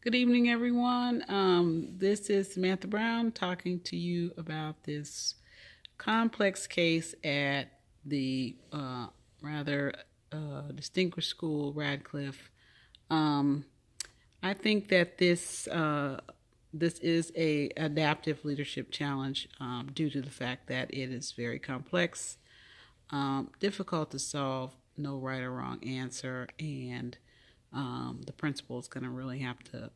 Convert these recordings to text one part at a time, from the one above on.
Good evening, everyone. This is Samantha Brown talking to you about this complex case at the rather distinguished school, Radcliffe. Um, I think that this is a adaptive leadership challenge due to the fact that it is very complex, difficult to solve, no right or wrong answer, and the principal is going to really have to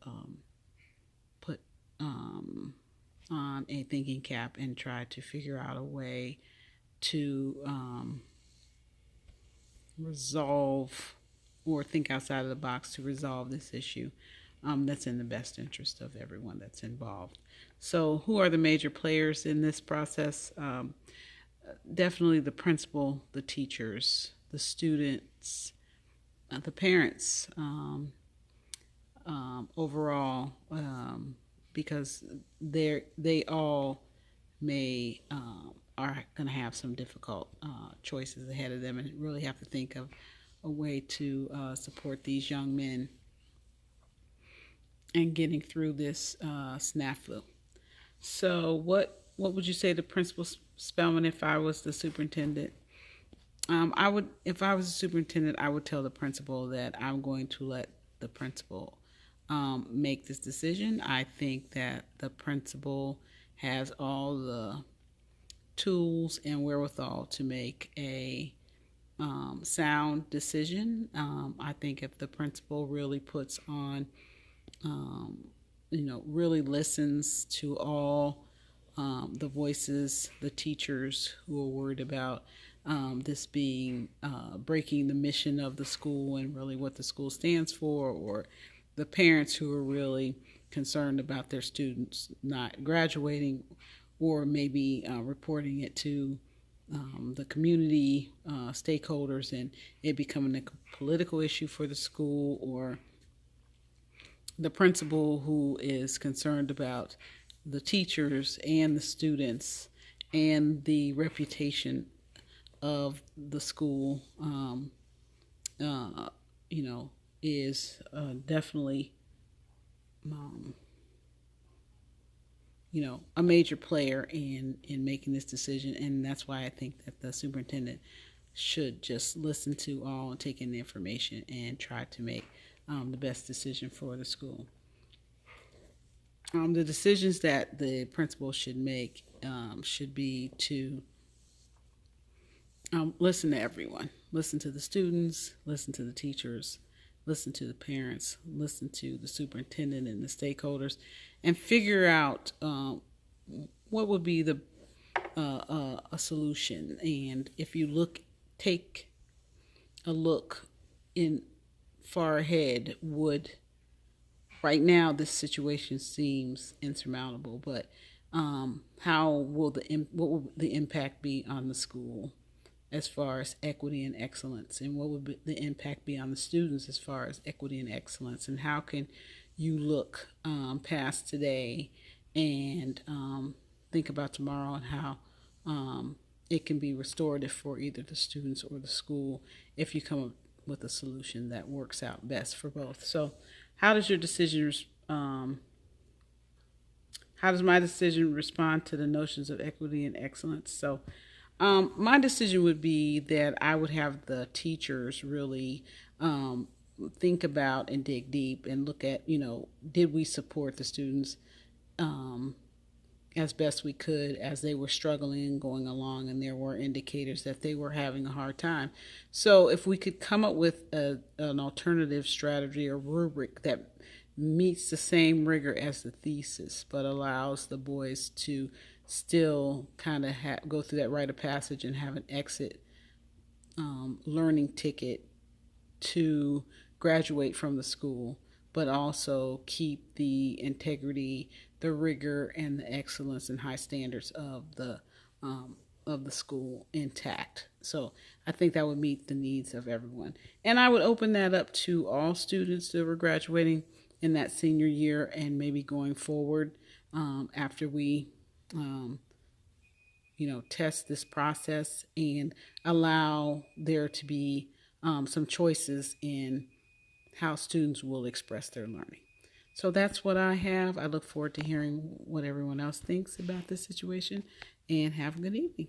put on a thinking cap and try to figure out a way to resolve or think outside of the box to resolve this issue that's in the best interest of everyone that's involved. So, who are the major players in this process? Definitely the principal, the teachers, the students, the parents, overall, because they all may are going to have some difficult choices ahead of them, and really have to think of a way to support these young men and getting through this snafu. So, what would you say to Principal Spellman if I was the superintendent? I would, if I was a superintendent, I would tell the principal that I'm going to let the principal make this decision. I think that the principal has all the tools and wherewithal to make a sound decision. I think if the principal really puts on, really listens to all the voices, the teachers who are worried about this being breaking the mission of the school and really what the school stands for, or the parents who are really concerned about their students not graduating, or maybe reporting it to the community stakeholders and it becoming a political issue for the school, or the principal who is concerned about the teachers and the students and the reputation of the school, uh, you know, is definitely, um, a major player in making this decision, and that's why I think that the superintendent should just listen to all and take in the information and try to make the best decision for the school. The decisions that the principal should make should be to listen to everyone, listen to the students, listen to the teachers, listen to the parents, listen to the superintendent and the stakeholders, and figure out what would be the a solution. And if you take a look in far ahead, would right now this situation seems insurmountable, but how will what will the impact be on the school as far as equity and excellence, and what would the impact be on the students as far as equity and excellence, and how can you look past today and think about tomorrow and how it can be restorative for either the students or the school if you come up with a solution that works out best for both. So, how does your decision how does my decision respond to the notions of equity and excellence? So, my decision would be that I would have the teachers really think about and dig deep and look at, did we support the students um, as best we could as they were struggling and going along, and there were indicators that they were having a hard time. So, if we could come up with an alternative strategy or rubric that meets the same rigor as the thesis, but allows the boys to still kind of go through that rite of passage and have an exit learning ticket to graduate from the school, but also keep the integrity, the rigor, and the excellence and high standards of the school intact. So I think that would meet the needs of everyone, and I would open that up to all students that were graduating in that senior year and maybe going forward after we um, test this process and allow there to be some choices in how students will express their learning. So that's what I have. I look forward to hearing what everyone else thinks about this situation, and have a good evening.